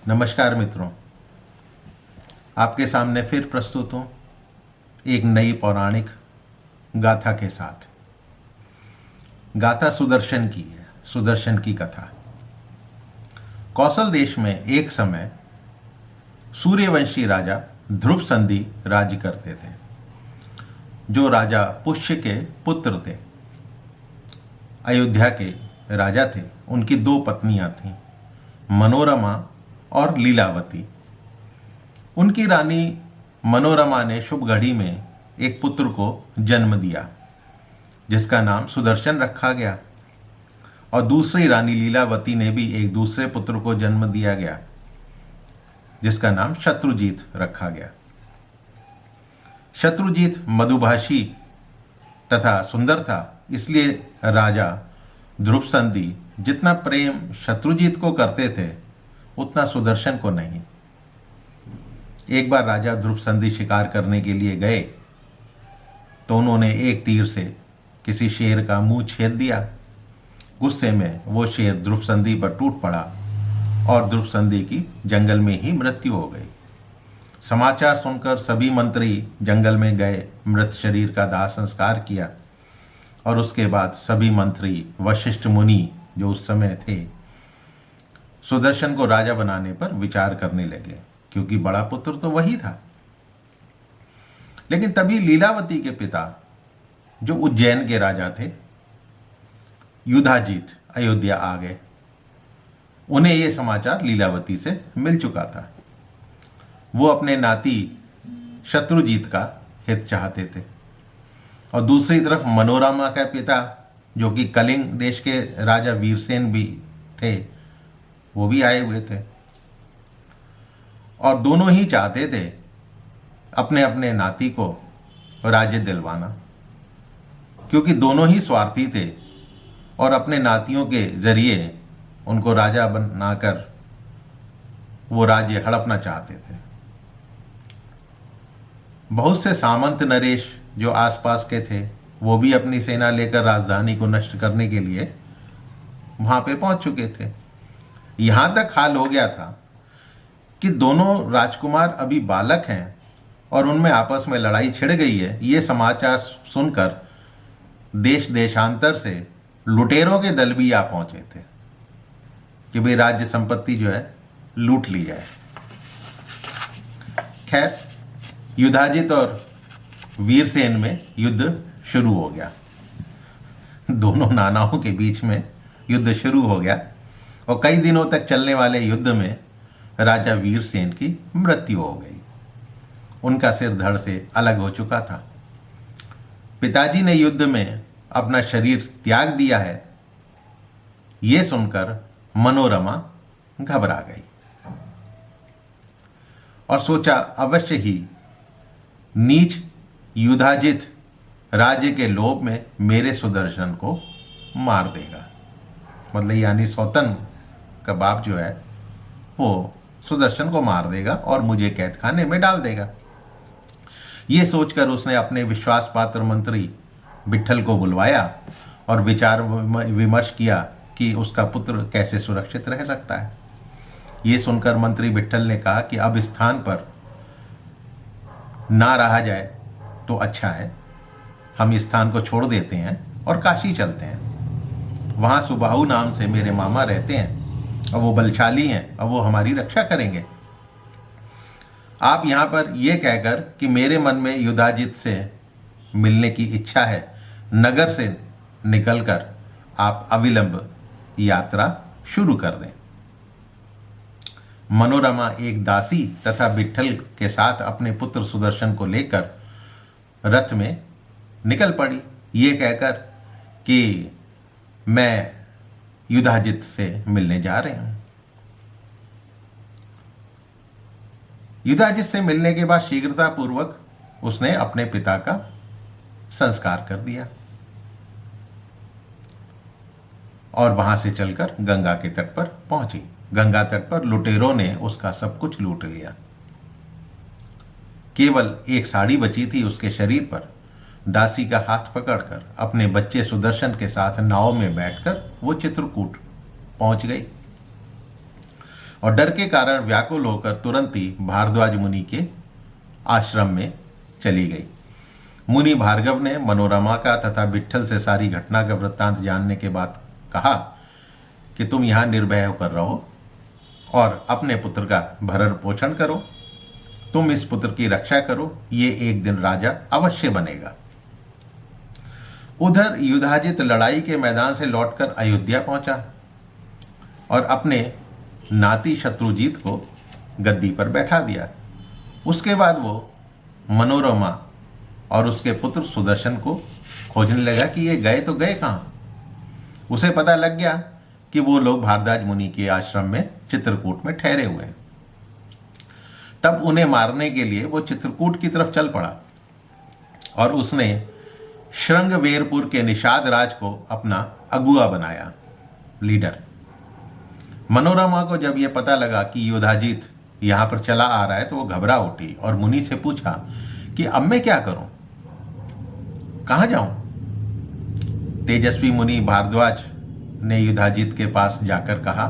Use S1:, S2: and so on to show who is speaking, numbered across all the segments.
S1: नमस्कार मित्रों, आपके सामने फिर प्रस्तुत हूँ एक नई पौराणिक गाथा के साथ। गाथा सुदर्शन की है, सुदर्शन की कथा। कौशल देश में एक समय सूर्यवंशी राजा ध्रुव संधि राज्य करते थे, जो राजा पुष्य के पुत्र थे। अयोध्या के राजा थे। उनकी दो पत्नियां थीं, मनोरमा और लीलावती। उनकी रानी मनोरमा ने शुभ घड़ी में एक पुत्र को जन्म दिया, जिसका नाम सुदर्शन रखा गया, और दूसरी रानी लीलावती ने भी एक दूसरे पुत्र को जन्म दिया गया, जिसका नाम शत्रुजीत रखा गया। शत्रुजीत मधुभाषी तथा सुंदर था, इसलिए राजा ध्रुव संधि जितना प्रेम शत्रुजीत को करते थे, उतना सुदर्शन को नहीं। एक बार राजा ध्रुव संधि शिकार करने के लिए गए, तो उन्होंने एक तीर से किसी शेर का मुंह छेद दिया। गुस्से में वो शेर ध्रुव संधि पर टूट पड़ा और ध्रुव संधि की जंगल में ही मृत्यु हो गई। समाचार सुनकर सभी मंत्री जंगल में गए, मृत शरीर का दाह संस्कार किया, और उसके बाद सभी मंत्री वशिष्ठ मुनि जो उस समय थे, सुदर्शन को राजा बनाने पर विचार करने लगे, क्योंकि बड़ा पुत्र तो वही था। लेकिन तभी लीलावती के पिता, जो उज्जैन के राजा थे, युधाजीत, अयोध्या आ गए। उन्हें यह समाचार लीलावती से मिल चुका था। वो अपने नाती शत्रुजीत का हित चाहते थे, और दूसरी तरफ मनोरमा का पिता, जो कि कलिंग देश के राजा वीरसेन भी थे, वो भी आए हुए थे, और दोनों ही चाहते थे अपने अपने नाती को राज्य दिलवाना, क्योंकि दोनों ही स्वार्थी थे और अपने नातियों के जरिए उनको राजा बनाकर वो राज्य हड़पना चाहते थे। बहुत से सामंत नरेश जो आसपास के थे, वो भी अपनी सेना लेकर राजधानी को नष्ट करने के लिए वहां पे पहुंच चुके थे। यहां तक हाल हो गया था कि दोनों राजकुमार अभी बालक हैं और उनमें आपस में लड़ाई छिड़ गई है। ये समाचार सुनकर देश देशांतर से लुटेरों के दल भी आ पहुंचे थे कि भाई राज्य संपत्ति जो है लूट ली जाए। खैर, युधाजित और वीरसेन में युद्ध शुरू हो गया। दोनों नानाओं के बीच में युद्ध शुरू हो गया, और कई दिनों तक चलने वाले युद्ध में राजा वीरसेन की मृत्यु हो गई। उनका सिर धड़ से अलग हो चुका था। पिताजी ने युद्ध में अपना शरीर त्याग दिया है, ये सुनकर मनोरमा घबरा गई और सोचा अवश्य ही नीच युधाजित राज्य के लोभ में मेरे सुदर्शन को मार देगा। मतलब यानी सौतन का बाप जो है वो सुदर्शन को मार देगा और मुझे कैद खाने में डाल देगा। ये सोचकर उसने अपने विश्वास पात्र मंत्री विट्ठल को बुलवाया और विचार विमर्श किया कि उसका पुत्र कैसे सुरक्षित रह सकता है। ये सुनकर मंत्री विट्ठल ने कहा कि अब स्थान पर ना रहा जाए तो अच्छा है, हम इस स्थान को छोड़ देते हैं और काशी चलते हैं। वहाँ सुबाहु नाम से मेरे मामा रहते हैं, और वो बलशाली हैं, और वो हमारी रक्षा करेंगे। आप यहाँ पर यह कहकर कि मेरे मन में युधाजित से मिलने की इच्छा है, नगर से निकलकर आप अविलंब यात्रा शुरू कर दें। मनोरमा एक दासी तथा विट्ठल के साथ अपने पुत्र सुदर्शन को लेकर रथ में निकल पड़ी, ये कहकर कि मैं युधाजित से मिलने जा रहे हूं। युधाजित से मिलने के बाद शीघ्रता पूर्वक उसने अपने पिता का संस्कार कर दिया और वहां से चलकर गंगा के तट पर पहुंची। गंगा तट पर लुटेरों ने उसका सब कुछ लूट लिया। केवल एक साड़ी बची थी उसके शरीर पर। दासी का हाथ पकड़कर अपने बच्चे सुदर्शन के साथ नाव में बैठकर वो चित्रकूट पहुंच गई। और डर के कारण व्याकुल होकर तुरंत ही भारद्वाज मुनि के आश्रम में चली गई। मुनि भार्गव ने मनोरमा का तथा विट्ठल से सारी घटना का वृत्तांत जानने के बाद कहा कि तुम यहाँ निर्भय होकर रहो और अपने पुत्र का भरण पोषण करो। तुम इस पुत्र की रक्षा करो, ये एक दिन राजा अवश्य बनेगा। उधर युधाजित लड़ाई के मैदान से लौटकर अयोध्या पहुंचा और अपने नाती शत्रुजीत को गद्दी पर बैठा दिया। उसके बाद वो मनोरमा और उसके पुत्र सुदर्शन को खोजने लगा कि ये गए तो गए कहाँ। उसे पता लग गया कि वो लोग भारद्वाज मुनि के आश्रम में चित्रकूट में ठहरे हुए हैं। तब उन्हें मारने के लिए वो चित्रकूट की तरफ चल पड़ा और उसने श्रृंगवेरपुर के निषाद राज को अपना अगुआ बनाया, लीडर। मनोरमा को जब यह पता लगा कि युधाजित यहाँ पर चला आ रहा है तो वो घबरा उठी और मुनि से पूछा कि अब मैं क्या करूं, कहाँ जाऊं। तेजस्वी मुनि भारद्वाज ने युधाजित के पास जाकर कहा,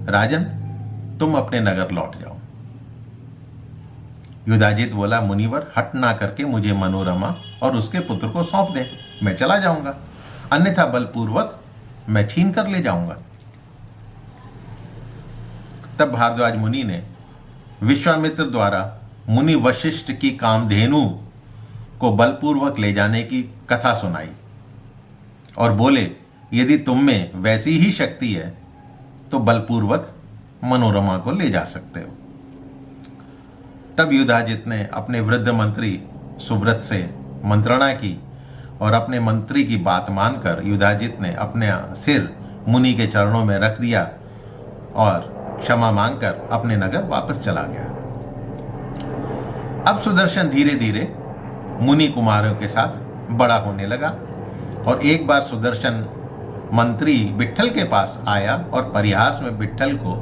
S1: राजन तुम अपने नगर लौट जाओ। युधाजित बोला, मुनिवर हट ना करके मुझे मनोरमा और उसके पुत्र को सौंप दें, मैं चला जाऊंगा, अन्यथा बलपूर्वक मैं छीन कर ले जाऊंगा। तब भारद्वाज मुनि ने विश्वामित्र द्वारा मुनि वशिष्ठ की कामधेनु को बलपूर्वक ले जाने की कथा सुनाई और बोले, यदि तुम में वैसी ही शक्ति है तो बलपूर्वक मनोरमा को ले जा सकते हो। तब युधाजित ने अपने वृद्ध मंत्री सुव्रत से मंत्रणा की और अपने मंत्री की बात मानकर युधाजित ने अपने सिर मुनि के चरणों में रख दिया और क्षमा मांगकर अपने नगर वापस चला गया। अब सुदर्शन धीरे धीरे मुनि कुमारों के साथ बड़ा होने लगा और एक बार सुदर्शन मंत्री विट्ठल के पास आया और परिहास में विट्ठल को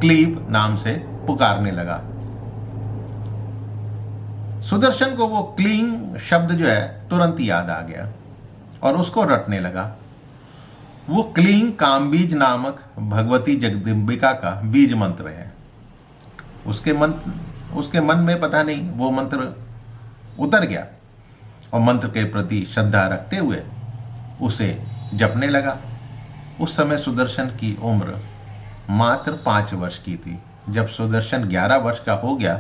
S1: क्लीब नाम से पुकारने लगा। सुदर्शन को वो क्लींग शब्द जो है तुरंत याद आ गया और उसको रटने लगा। वो क्लींग कामबीज नामक भगवती जगदम्बिका का बीज मंत्र है। उसके मन में पता नहीं वो मंत्र उतर गया और मंत्र के प्रति श्रद्धा रखते हुए उसे जपने लगा। उस समय सुदर्शन की उम्र मात्र 5 वर्ष की थी। जब सुदर्शन 11 वर्ष का हो गया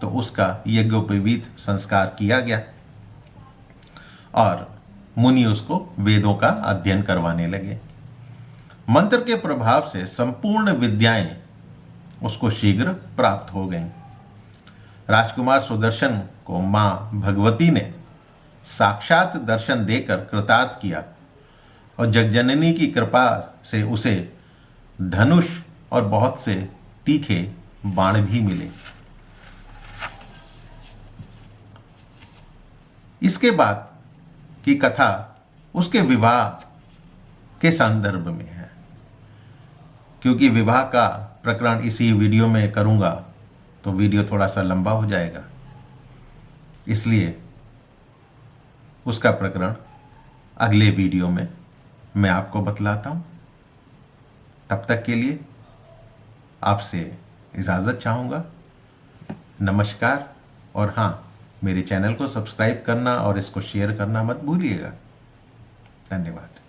S1: तो उसका यज्ञोपवीत संस्कार किया गया और मुनि उसको वेदों का अध्ययन करवाने लगे। मंत्र के प्रभाव से संपूर्ण विद्याएं उसको शीघ्र प्राप्त हो गईं। राजकुमार सुदर्शन को माँ भगवती ने साक्षात दर्शन देकर कृतार्थ किया और जगजननी की कृपा से उसे धनुष और बहुत से तीखे बाण भी मिले। इसके बाद की कथा उसके विवाह के संदर्भ में है। क्योंकि विवाह का प्रकरण इसी वीडियो में करूंगा तो वीडियो थोड़ा सा लंबा हो जाएगा, इसलिए उसका प्रकरण अगले वीडियो में मैं आपको बतलाता हूं। तब तक के लिए आपसे इजाज़त चाहूँगा। नमस्कार। और हाँ, मेरे चैनल को सब्सक्राइब करना और इसको शेयर करना मत भूलिएगा। धन्यवाद।